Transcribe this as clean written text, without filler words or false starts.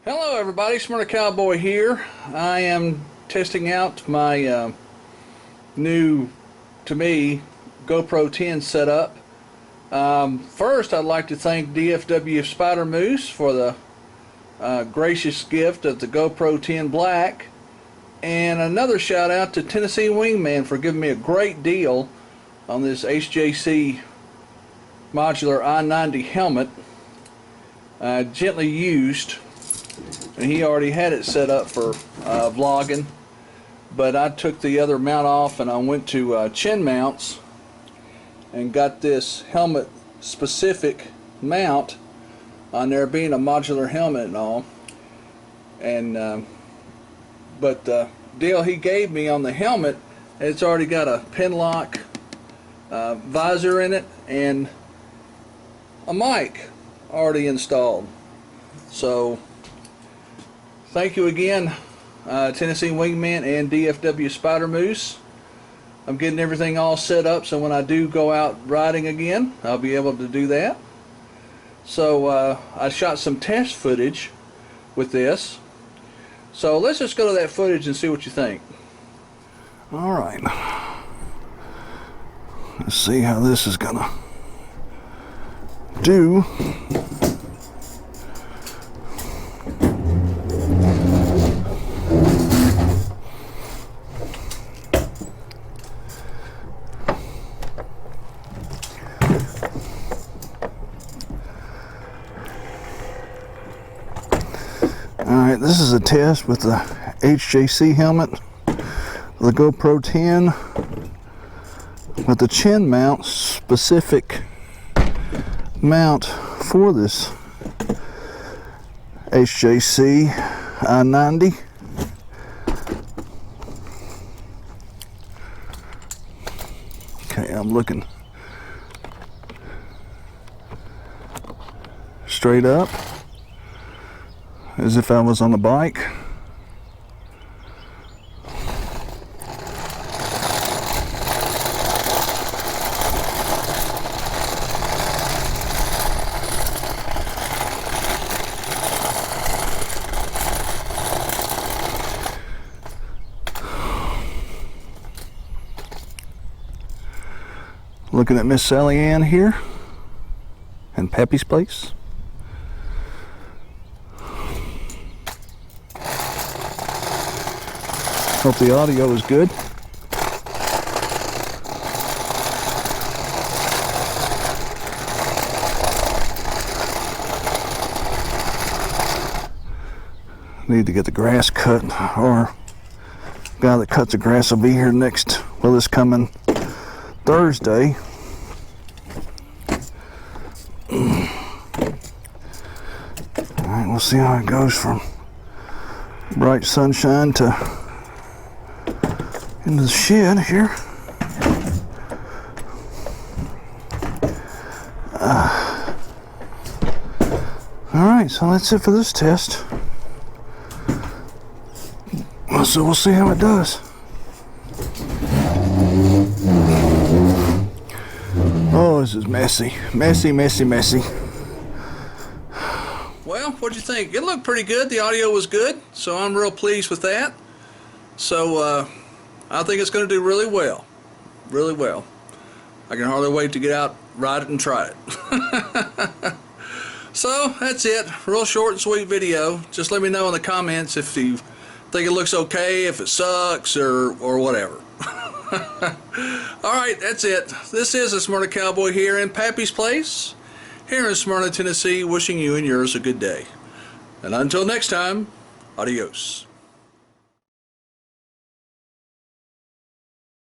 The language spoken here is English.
Hello everybody, Smyrna Cowboy here. I am testing out my new, to me, GoPro 10 setup. First, I'd like to thank DFW Spyder Moose for the gracious gift of the GoPro 10 Black. And another shout out to TennWingman for giving me a great deal on this HJC modular i90 helmet. Gently used. And he already had it set up for vlogging, but I took the other mount off and I went to chin mounts and got this helmet specific mount on there, being a modular helmet and all. And but the deal he gave me on the helmet, it's already got a pin lock visor in it and a mic already installed. So thank you again, TennWingman and DFW Spyder Moose. I'm getting everything all set up so when I do go out riding again, I'll be able to do that. So I shot some test footage with this. So let's just go to that footage and see what you think. Alright. Let's see how this is gonna do. Alright, this is a test with the HJC helmet, the GoPro 10 with the chin mount, specific mount for this HJC i90. Okay, I'm looking straight up as if I was on a bike. Looking at Miss Sally Ann here and Peppy's place. Hope the audio is good. Need to get the grass cut, or the guy that cuts the grass will be here next, well, this coming Thursday. Alright, we'll see how it goes from bright sunshine to into the shed here. Alright, so that's it for this test. So we'll see how it does. Oh, this is messy. Messy, messy, messy. Well, what'd you think? It looked pretty good. The audio was good, so I'm real pleased with that. So, I think it's going to do really well. Really well. I can hardly wait to get out, ride it, and try it. So, that's it. Real short and sweet video. Just let me know in the comments if you think it looks okay, if it sucks, or whatever. Alright, that's it. This is a Smyrna Cowboy here in Pappy's Place, here in Smyrna, Tennessee, wishing you and yours a good day. And until next time, adios.